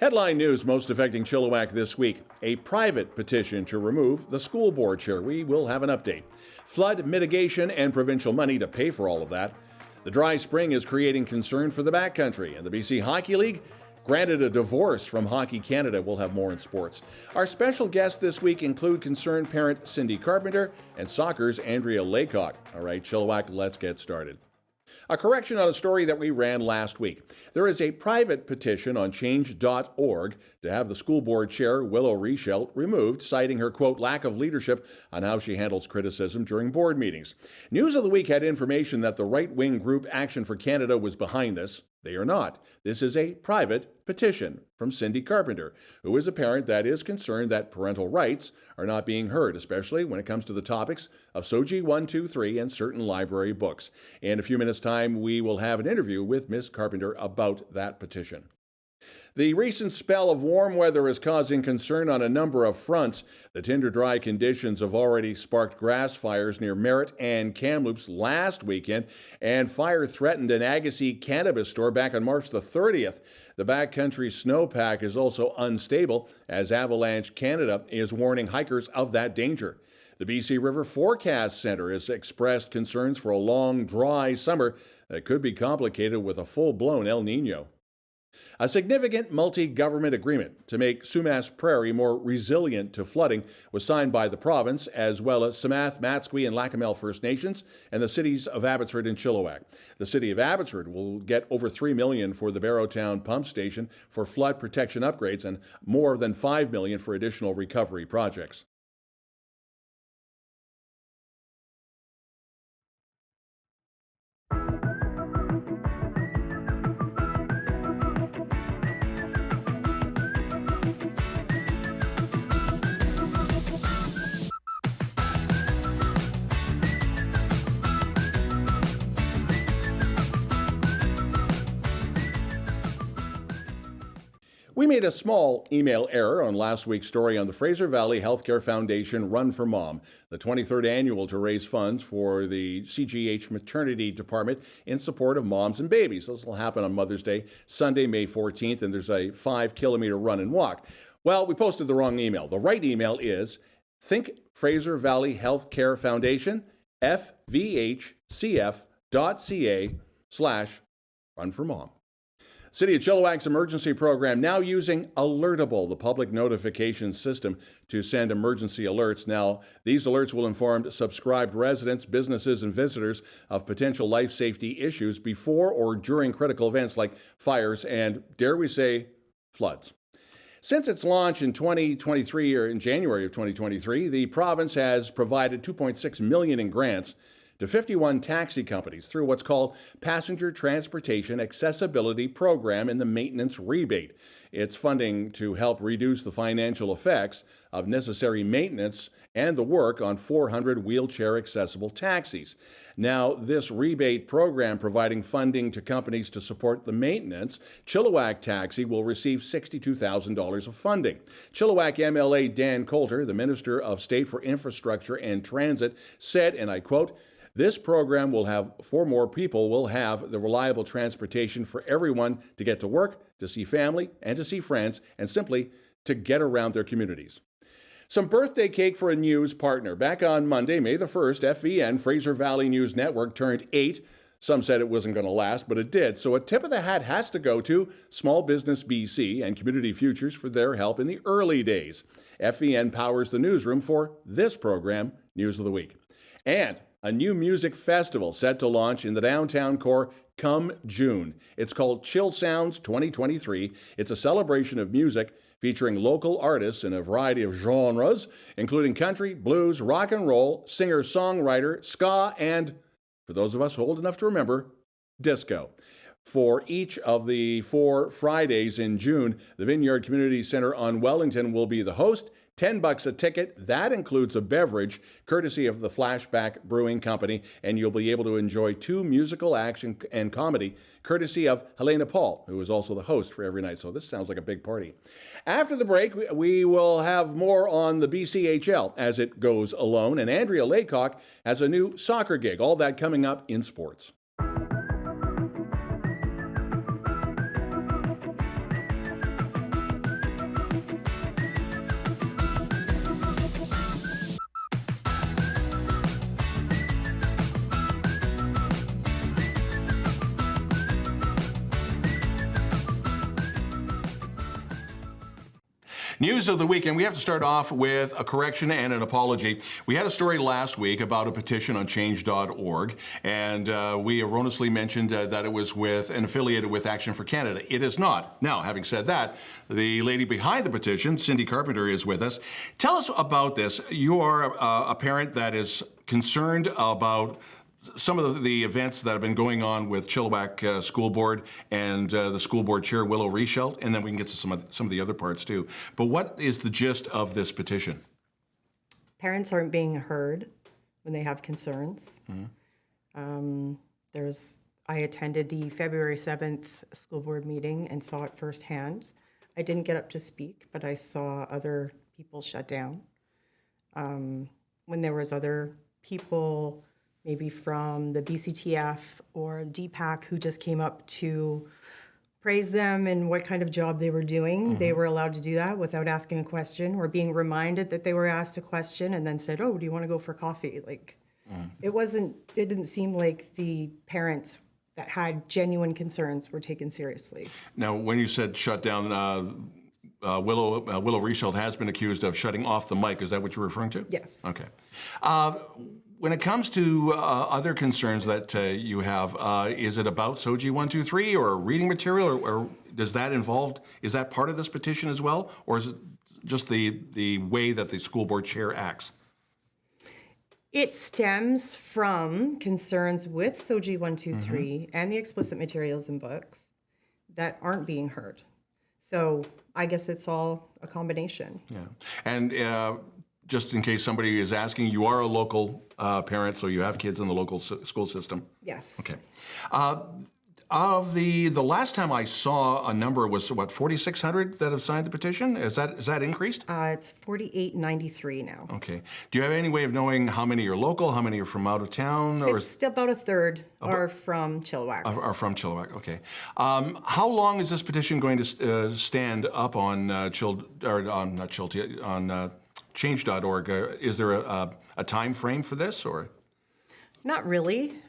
Headline news most affecting Chilliwack this week. A private petition to remove the school board chair. We will have an update. Flood mitigation and provincial money to pay for all of that. The dry spring is creating concern for the backcountry, and the BC Hockey League granted a divorce from Hockey Canada. We'll have more in sports. Our special guests this week include concerned parent Cindy Carpenter and soccer's Andrea Laycock. All right, Chilliwack, let's get started. A correction on a story that we ran last week. There is a private petition on change.org to have the school board chair, Willow Reichelt, removed, citing her, quote, lack of leadership on how she handles criticism during board meetings. News of the Week had information that the right-wing group Action for Canada was behind this. They are not. This is a private petition from Cindy Carpenter, who is a parent that is concerned that parental rights are not being heard, especially when it comes to the topics of SOGI 123 and certain library books. In a few minutes' time, we will have an interview with Ms. Carpenter about that petition. The recent spell of warm weather is causing concern on a number of fronts. The tinder dry conditions have already sparked grass fires near Merritt and Kamloops last weekend, and fire threatened an Agassiz cannabis store back on March the 30th. The backcountry snowpack is also unstable, as Avalanche Canada is warning hikers of that danger. The BC River Forecast Centre has expressed concerns for a long, dry summer that could be complicated with a full-blown El Nino. A significant multi-government agreement to make Sumas Prairie more resilient to flooding was signed by the province, as well as Samath, Matsqui, and Lackamel First Nations, and the cities of Abbotsford and Chilliwack. The city of Abbotsford will get over $3 million for the Barrowtown pump station for flood protection upgrades and more than $5 million for additional recovery projects. We made a small email error on last week's story on the Fraser Valley Healthcare Foundation Run for Mom, the 23rd annual to raise funds for the CGH Maternity Department in support of moms and babies. This will happen on Mother's Day, Sunday, May 14th, and there's a 5-kilometer run and walk. Well, we posted the wrong email. The right email is Think Fraser Valley Healthcare Foundation, fvhcf.ca/Run for Mom. City of Chilliwack's emergency program now using Alertable, the public notification system, to send emergency alerts. Now, these alerts will inform subscribed residents, businesses, and visitors of potential life safety issues before or during critical events like fires and, dare we say, floods. Since its launch in 2023 or in January of 2023, the province has provided $2.6 million in grants to 51 taxi companies through what's called Passenger Transportation Accessibility Program and the Maintenance Rebate. It's funding to help reduce the financial effects of necessary maintenance and the work on 400 wheelchair-accessible taxis. Now, this rebate program providing funding to companies to support the maintenance, Chilliwack Taxi will receive $62,000 of funding. Chilliwack MLA Dan Coulter, the Minister of State for Infrastructure and Transit, said, and I quote, "This program will have 4 more people will have the reliable transportation for everyone to get to work, to see family, and to see friends, and simply to get around their communities." Some birthday cake for a news partner. Back on Monday, May the 1st, FVN, Fraser Valley News Network, turned 8. Some said it wasn't going to last, but it did. So a tip of the hat has to go to Small Business BC and Community Futures for their help in the early days. FVN powers the newsroom for this program, News of the Week. And a new music festival set to launch in the downtown core come June. It's called chillsounds 2023. It's a celebration of music featuring local artists in a variety of genres, including country, blues, rock and roll, singer-songwriter, ska, and, for those of us old enough to remember, disco. For each of the 4 Fridays in June, the Vineyard Community Center on Wellington will be the host. $10 a ticket. That includes a beverage, courtesy of the Flashback Brewing Company, and you'll be able to enjoy 2 musical action and comedy, courtesy of Helena Paul, who is also the host for every night. So this sounds like a big party. After the break, we will have more on the BCHL as it goes alone, and Andrea Laycock has a new soccer gig. All that coming up in sports. News of the weekend. We have to start off with a correction and an apology. We had a story last week about a petition on change.org, and we erroneously mentioned that it was with and affiliated with Action for Canada. It is not. Now, having said that, the lady behind the petition, Cindy Carpenter, is with us. Tell us about this. You are a parent that is concerned about some of the events that have been going on with Chilliwack School Board and the school board chair, Willow Reichelt, and then we can get to some of the other parts too. But what is the gist of this petition? Parents aren't being heard when they have concerns. I attended the February 7th school board meeting and saw it firsthand. I didn't get up to speak, but I saw other people shut down. When there was other people, maybe from the BCTF or DPAC, who just came up to praise them and what kind of job they were doing. They were allowed to do that without asking a question or being reminded that they were asked a question and then said, oh, do you want to go for coffee? It didn't seem like the parents that had genuine concerns were taken seriously. Now, when you said shut down, Willow Reichelt has been accused of shutting off the mic. Is that what you're referring to? Yes. Okay. When it comes to other concerns that you have, is it about SOGI 123 or reading material, or does that is that part of this petition as well, or is it just the way that the school board chair acts? It stems from concerns with SOGI 123 and the explicit materials in books that aren't being heard. So I guess it's all a combination. Yeah. And just in case somebody is asking, you are a local parent, so you have kids in the local school system? Yes. Okay. Of the last time I saw a number was, what, 4,600 that have signed the petition? Is that increased? It's 4,893 now. Okay. Do you have any way of knowing how many are local, how many are from out of town? Or it's about a third are from Chilliwack. Are from Chilliwack, okay. How long is this petition going to stand up on change.org? Is there a time frame for this, or? Not really.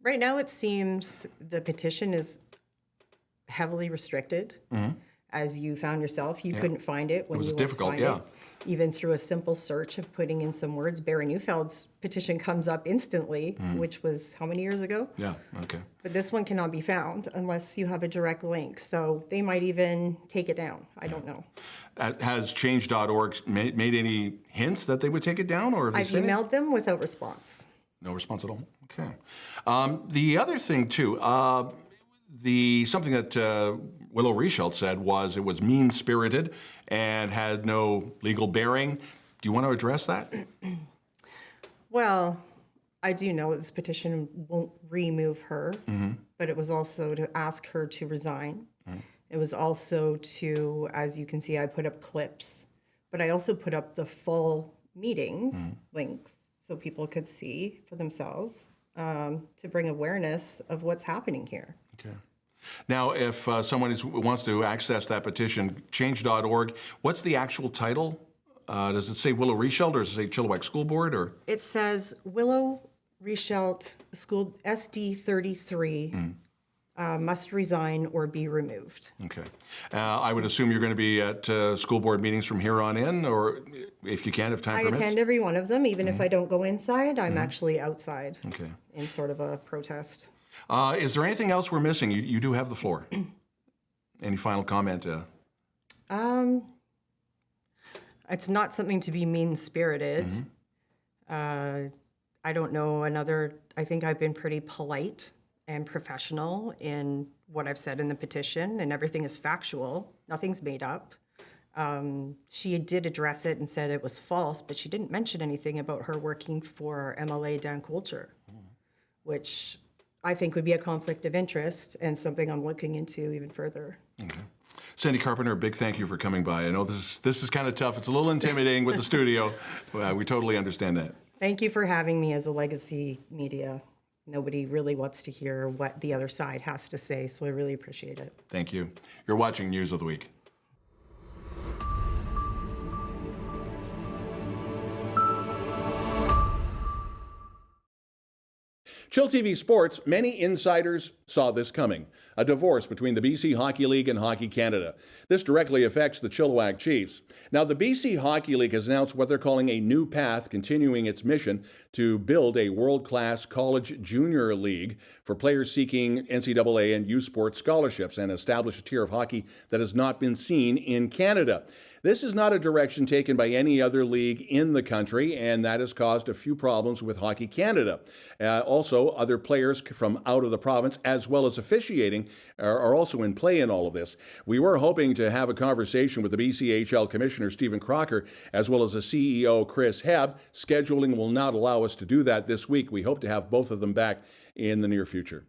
Right now, it seems the petition is heavily restricted. As you found yourself, you couldn't find it when you went to find it. Even through a simple search of putting in some words, Barry Neufeld's petition comes up instantly, which was how many years ago? Yeah, okay. But this one cannot be found unless you have a direct link. So they might even take it down. I don't know. Has change.org made any hints that they would take it down? Or have I've emailed them without response. No response at all? Okay. The other thing, too, something that Willow Reichelt said was it was mean-spirited and had no legal bearing. Do you want to address that? Well, I do know that this petition won't remove her, but it was also to ask her to resign. It was also to, as you can see, I put up clips, but I also put up the full meetings links so people could see for themselves to bring awareness of what's happening here. Okay. Now, if someone wants to access that petition, change.org, what's the actual title? Does it say Willow Reichelt, or does it say Chilliwack School Board? Or it says Willow Reichelt School SD 33 must resign or be removed. Okay. I would assume you're going to be at school board meetings from here on in, or if you can, if time permits? I attend every one of them. Even if I don't go inside, I'm actually outside in sort of a protest. Is there anything else we're missing? You do have the floor. Any final comment? It's not something to be mean-spirited. I don't know I think I've been pretty polite and professional in what I've said in the petition, and everything is factual. Nothing's made up. She did address it and said it was false, but she didn't mention anything about her working for MLA Dan Coulter, which I think would be a conflict of interest and something I'm looking into even further. Okay. Cindy Carpenter, a big thank you for coming by. I know this is kind of tough. It's a little intimidating with the studio. We totally understand that. Thank you for having me as a legacy media. Nobody really wants to hear what the other side has to say, so I really appreciate it. Thank you. You're watching News of the Week. chillTV Sports, many insiders saw this coming. A divorce between the BC Hockey League and Hockey Canada. This directly affects the Chilliwack Chiefs. Now, the BC Hockey League has announced what they're calling a new path, continuing its mission to build a world-class college junior league for players seeking NCAA and U Sports scholarships and establish a tier of hockey that has not been seen in Canada. This is not a direction taken by any other league in the country, and that has caused a few problems with Hockey Canada. Also, other players from out of the province, as well as officiating, are also in play in all of this. We were hoping to have a conversation with the BCHL Commissioner, Stephen Crocker, as well as the CEO, Chris Hebb. Scheduling will not allow us to do that this week. We hope to have both of them back in the near future.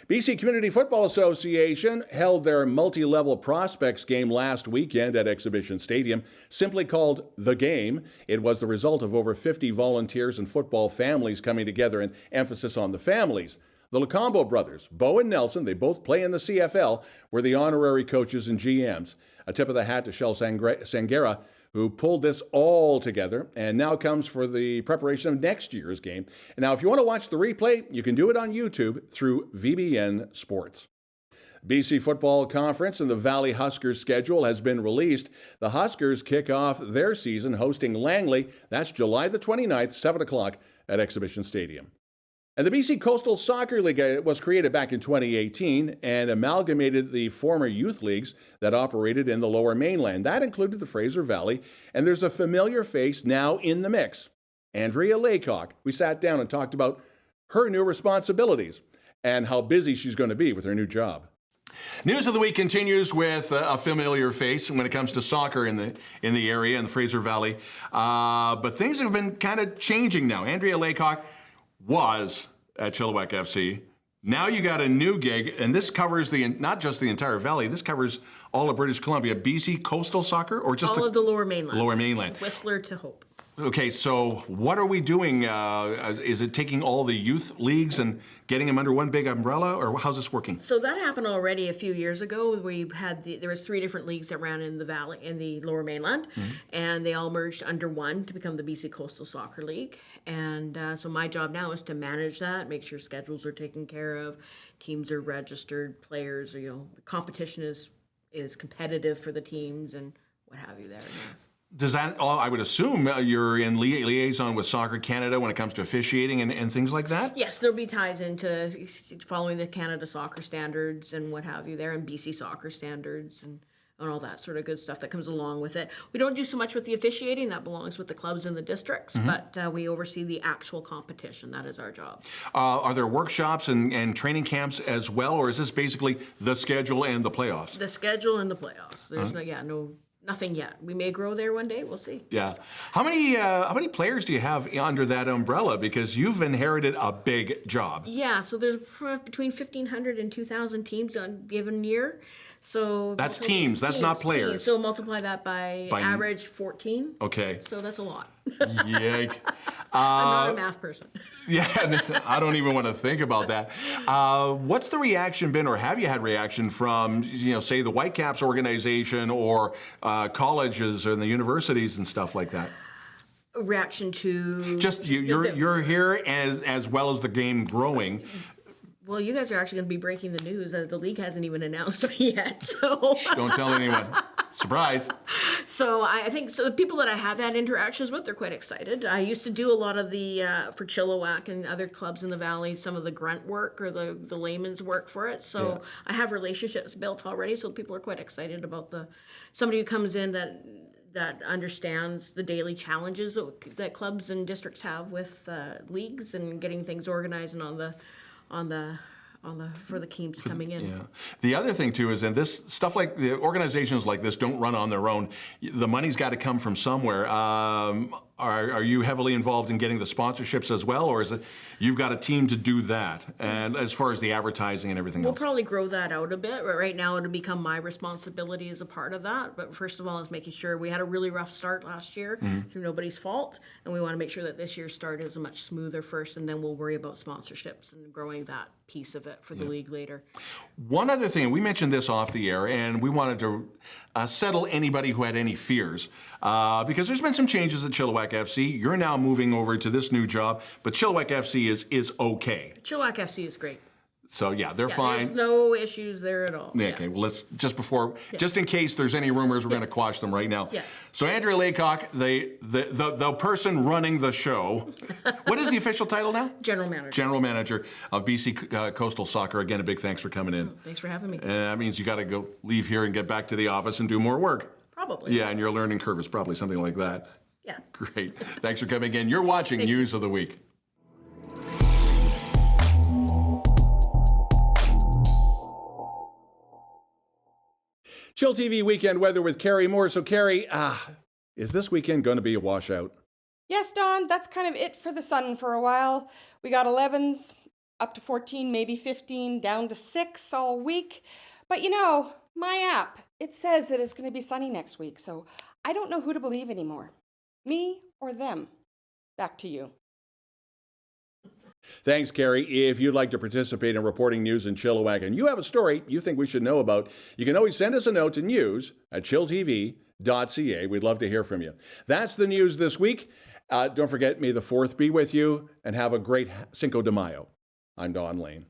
BC Community Football Association held their multi-level prospects game last weekend at Exhibition Stadium, simply called The Game. It was the result of over 50 volunteers and football families coming together, and emphasis on the families. The Lacombo brothers, Bo and Nelson, they both play in the CFL, were the honorary coaches and GMs. A tip of the hat to Shell Sangera, who pulled this all together and now comes for the preparation of next year's game. And now, if you want to watch the replay, you can do it on YouTube through VBN Sports. BC Football Conference and the Valley Huskers schedule has been released. The Huskers kick off their season hosting Langley. That's July the 29th, 7 o'clock at Exhibition Stadium. And the BC Coastal Soccer League was created back in 2018 and amalgamated the former youth leagues that operated in the Lower Mainland. That included the Fraser Valley, and there's a familiar face now in the mix. Andrea Laycock. We sat down and talked about her new responsibilities and how busy she's going to be with her new job. News of the week continues with a familiar face when it comes to soccer in the area in the Fraser Valley. But things have been kind of changing now. Andrea Laycock was at Chilliwack FC. Now you got a new gig, and this covers not just the entire valley, this covers all of British Columbia. BC Coastal Soccer, or just all of the Lower Mainland. Lower Mainland. Whistler to Hope. Okay, so what are we doing? Is it taking all the youth leagues and getting them under one big umbrella, or how's this working? So that happened already a few years ago. We had there was 3 different leagues that ran in the valley, in the Lower Mainland, and they all merged under one to become the BC Coastal Soccer League. And so my job now is to manage that, make sure schedules are taken care of, teams are registered, players, the competition is competitive for the teams and what have you there. Does that, I would assume you're in liaison with Soccer Canada when it comes to officiating and things like that? Yes, there'll be ties into following the Canada soccer standards and what have you there, and BC soccer standards and all that sort of good stuff that comes along with it. We don't do so much with the officiating. That belongs with the clubs and the districts, but we oversee the actual competition. That is our job. Are there workshops and training camps as well, or is this basically the schedule and the playoffs? The schedule and the playoffs. There's nothing yet. We may grow there one day. We'll see. Yeah. How many players do you have under that umbrella? Because you've inherited a big job. Yeah. So there's between 1,500 and 2,000 teams on a given year. So that's teams. That's not players. Teams. So multiply that by average 14. Okay. So that's a lot. Yike. I'm not a math person. Yeah, I don't even want to think about that. What's the reaction been, or have you had reaction from, say the Whitecaps organization or colleges and the universities and stuff like that? A reaction to just you're here as well as the game growing. Well, you guys are actually going to be breaking the news. The league hasn't even announced it yet, so don't tell anyone. Surprise. So I think the people that I have had interactions with, they're quite excited. I used to do a lot of the for Chilliwack and other clubs in the valley, some of the grunt work or the layman's work for it. So I have relationships built already. So people are quite excited about somebody who comes in that understands the daily challenges that clubs and districts have with leagues and getting things organized and for the teams coming in. Yeah. The other thing too is, and this stuff like the organizations like this don't run on their own. The money's got to come from somewhere. Are you heavily involved in getting the sponsorships as well, or is it you've got a team to do that? And as far as the advertising and everything else, we'll probably grow that out a bit. But right now, it'll become my responsibility as a part of that. But first of all, is making sure we had a really rough start last year through nobody's fault, and we want to make sure that this year's start is a much smoother first, and then we'll worry about sponsorships and growing that piece of it for the league later. One other thing, we mentioned this off the air, and we wanted to settle anybody who had any fears, because there's been some changes at Chilliwack Chilliwack FC. You're now moving over to this new job, but Chilliwack FC is okay. Chilliwack FC is great. So yeah, they're Yeah, fine. there's no issues there at all. Yeah, okay, well, let's just in case there's any rumors, we're going to quash them right now. Yeah. So Andrea Laycock, the person running the show, what is the official title now? General manager. General manager of BC Coastal Soccer. Again, a big thanks for coming in. Thanks for having me. And that means you got to go leave here and get back to the office and do more work. Probably. Yeah, and your learning curve is probably something like that. Yeah. Great. Thanks for coming in. You're watching News of the Week. Chill TV weekend weather with Cari Moore. So Cari, is this weekend going to be a washout? Yes, Don, that's kind of it for the sun for a while. We got 11s, up to 14, maybe 15, down to 6 all week. But you know, my app, it says that it's going to be sunny next week, so I don't know who to believe anymore. Me or them? Back to you. Thanks, Cari. If you'd like to participate in reporting news in Chilliwack and you have a story you think we should know about, you can always send us a note to news@chilltv.ca. We'd love to hear from you. That's the news this week. Don't forget, may the 4th be with you, and have a great Cinco de Mayo. I'm Don Lehn.